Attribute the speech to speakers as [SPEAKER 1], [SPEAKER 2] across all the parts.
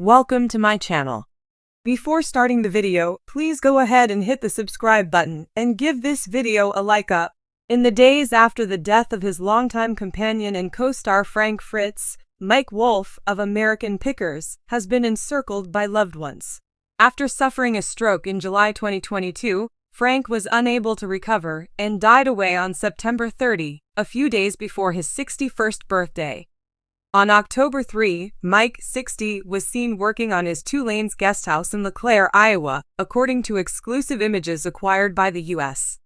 [SPEAKER 1] Welcome to my channel. Before starting the video, please go ahead and hit the subscribe button and give this video a like up. In the days after the death of his longtime companion and co-star Frank Fritz, Mike Wolfe of American Pickers has been encircled by loved ones. After suffering a stroke in July 2022, Frank was unable to recover and died away on September 30, a few days before his 61st birthday. On October 3, Mike, 60, was seen working on his Two Lanes guest house in LeClaire, Iowa, according to exclusive images acquired by the U.S.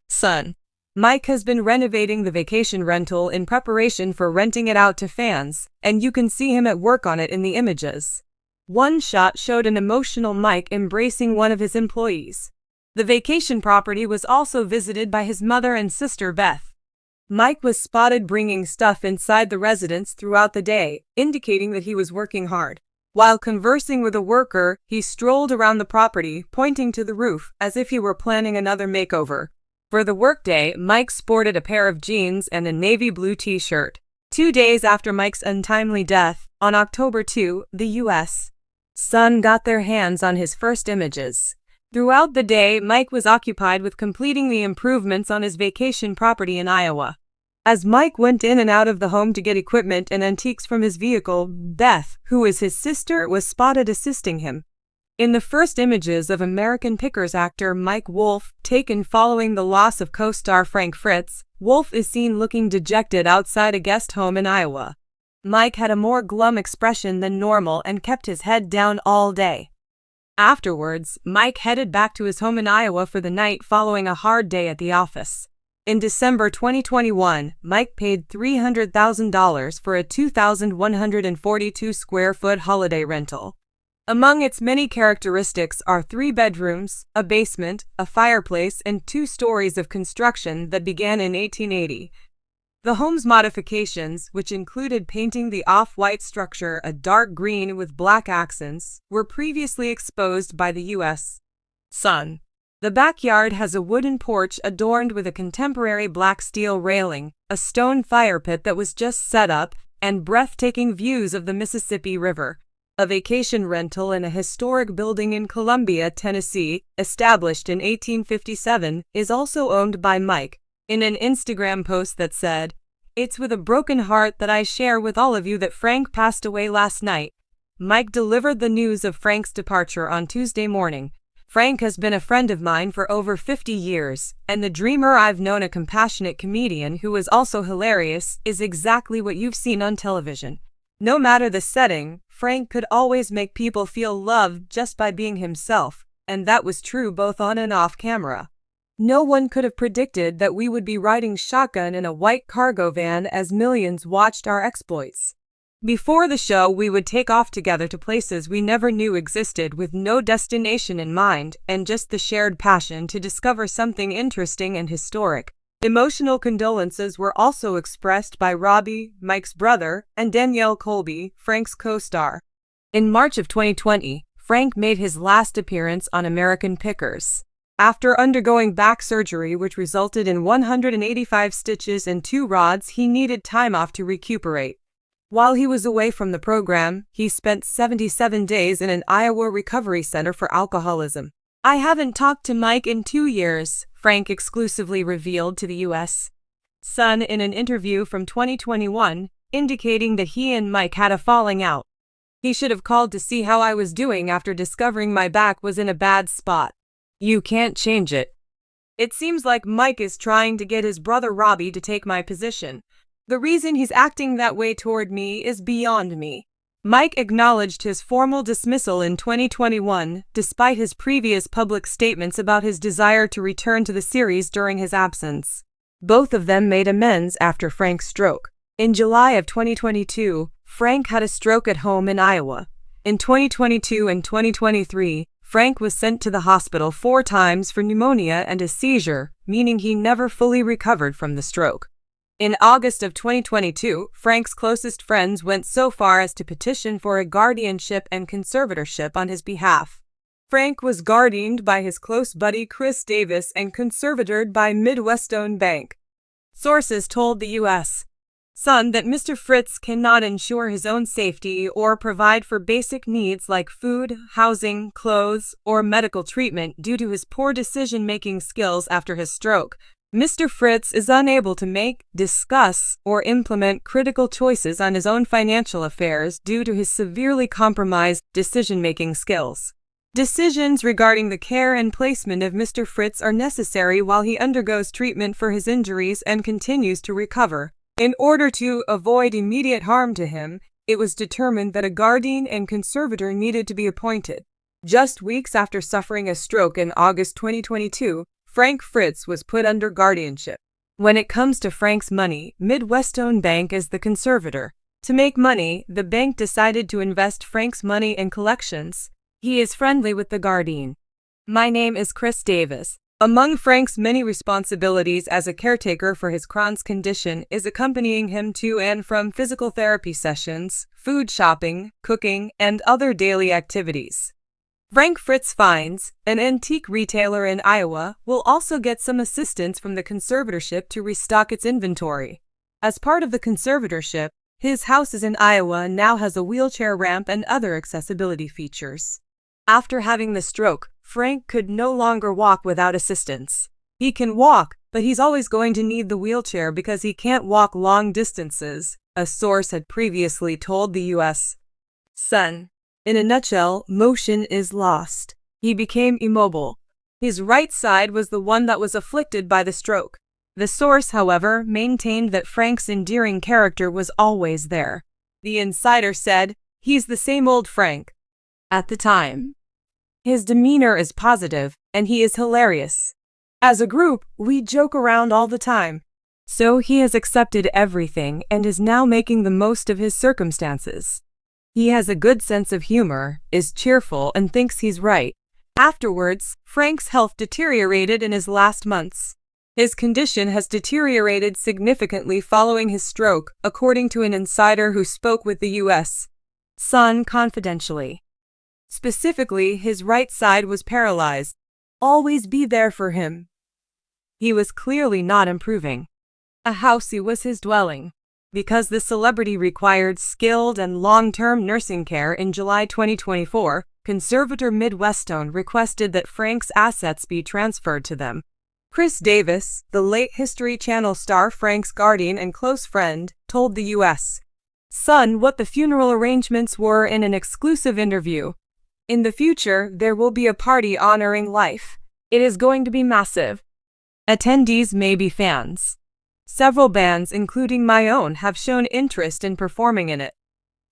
[SPEAKER 1] Sun. Mike has been renovating the vacation rental in preparation for renting it out to fans, and you can see him at work on it in the images. One shot showed an emotional Mike embracing one of his employees. The vacation property was also visited by his mother and sister Beth. Mike was spotted bringing stuff inside the residence throughout the day, indicating that he was working hard. While conversing with a worker, he strolled around the property, pointing to the roof as if he were planning another makeover. For the workday, Mike sported a pair of jeans and a navy blue t-shirt. 2 days after Mike's untimely death, on October 2, the U.S. Sun got their hands on his first images. Throughout the day, Mike was occupied with completing the improvements on his vacation property in Iowa. As Mike went in and out of the home to get equipment and antiques from his vehicle, Beth, who is his sister, was spotted assisting him. In the first images of American Pickers actor Mike Wolfe, taken following the loss of co-star Frank Fritz, Wolfe is seen looking dejected outside a guest home in Iowa. Mike had a more glum expression than normal and kept his head down all day. Afterwards, Mike headed back to his home in Iowa for the night following a hard day at the office. In December 2021, Mike paid $300,000 for a 2,142 square foot holiday rental. Among its many characteristics are 3 bedrooms, a basement, a fireplace, and 2 stories of construction that began in 1880. The home's modifications, which included painting the off-white structure a dark green with black accents, were previously exposed by the U.S. Sun. The backyard has a wooden porch adorned with a contemporary black steel railing, a stone fire pit that was just set up, and breathtaking views of the Mississippi River. A vacation rental in a historic building in Columbia, Tennessee, established in 1857, is also owned by Mike. In an Instagram post that said, "It's with a broken heart that I share with all of you that Frank passed away last night." Mike delivered the news of Frank's departure on Tuesday morning. "Frank has been a friend of mine for over 50 years, and the dreamer I've known, a compassionate comedian who was also hilarious, is exactly what you've seen on television. No matter the setting, Frank could always make people feel loved just by being himself, and that was true both on and off camera. No one could have predicted that we would be riding shotgun in a white cargo van as millions watched our exploits. Before the show, we would take off together to places we never knew existed with no destination in mind and just the shared passion to discover something interesting and historic." Emotional condolences were also expressed by Robbie, Mike's brother, and Danielle Colby, Frank's co-star. In March of 2020, Frank made his last appearance on American Pickers. After undergoing back surgery which resulted in 185 stitches and 2 rods, he needed time off to recuperate. While he was away from the program, he spent 77 days in an Iowa recovery center for alcoholism. "I haven't talked to Mike in 2 years, Frank exclusively revealed to the U.S. Sun in an interview from 2021, indicating that he and Mike had a falling out. "He should have called to see how I was doing after discovering my back was in a bad spot. You can't change it. It seems like Mike is trying to get his brother Robbie to take my position. The reason he's acting that way toward me is beyond me." Mike acknowledged his formal dismissal in 2021, despite his previous public statements about his desire to return to the series during his absence. Both of them made amends after Frank's stroke. In July of 2022, Frank had a stroke at home in Iowa. In 2022 and 2023, Frank was sent to the hospital 4 times for pneumonia and a seizure, meaning he never fully recovered from the stroke. In August of 2022, Frank's closest friends went so far as to petition for a guardianship and conservatorship on his behalf. Frank was guardianed by his close buddy Chris Davis and conservatored by Midwestone Bank. Sources told the U.S. Son, that Mr. Fritz cannot ensure his own safety or provide for basic needs like food, housing, clothes, or medical treatment due to his poor decision-making skills after his stroke. Mr. Fritz is unable to make, discuss, or implement critical choices on his own financial affairs due to his severely compromised decision-making skills. Decisions regarding the care and placement of Mr. Fritz are necessary while he undergoes treatment for his injuries and continues to recover. In order to avoid immediate harm to him, it was determined that a guardian and conservator needed to be appointed. Just weeks after suffering a stroke in August 2022, Frank Fritz was put under guardianship. When it comes to Frank's money, Midwestone Bank is the conservator. To make money, the bank decided to invest Frank's money in collections. He is friendly with the guardian. My name is Chris Davis. Among Frank's many responsibilities as a caretaker for his Crohn's condition is accompanying him to and from physical therapy sessions, food shopping, cooking, and other daily activities. Frank Fritz finds, an antique retailer in Iowa, will also get some assistance from the conservatorship to restock its inventory. As part of the conservatorship, his house in Iowa now has a wheelchair ramp and other accessibility features. After having the stroke, Frank could no longer walk without assistance. He can walk, but he's always going to need the wheelchair because he can't walk long distances, a source had previously told the U.S. Sun. In a nutshell, motion is lost. He became immobile. His right side was the one that was afflicted by the stroke. The source, however, maintained that Frank's endearing character was always there. The insider said, "He's the same old Frank." At the time. His demeanor is positive, and he is hilarious. As a group, we joke around all the time. So he has accepted everything and is now making the most of his circumstances. He has a good sense of humor, is cheerful, and thinks he's right. Afterwards, Frank's health deteriorated in his last months. His condition has deteriorated significantly following his stroke, according to an insider who spoke with the U.S. Sun confidentially. Specifically, his right side was paralyzed. Always be there for him. He was clearly not improving. A house was his dwelling. Because the celebrity required skilled and long-term nursing care in July 2024, Conservator Midwestone requested that Frank's assets be transferred to them. Chris Davis, the late History Channel star Frank's guardian and close friend, told the U.S. Sun what the funeral arrangements were in an exclusive interview. In the future, there will be a party honoring life. It is going to be massive. Attendees may be fans. Several bands, including my own, have shown interest in performing in it.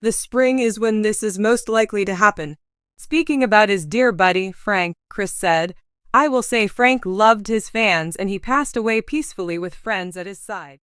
[SPEAKER 1] The spring is when this is most likely to happen. Speaking about his dear buddy, Frank, Chris said, "I will say Frank loved his fans and he passed away peacefully with friends at his side."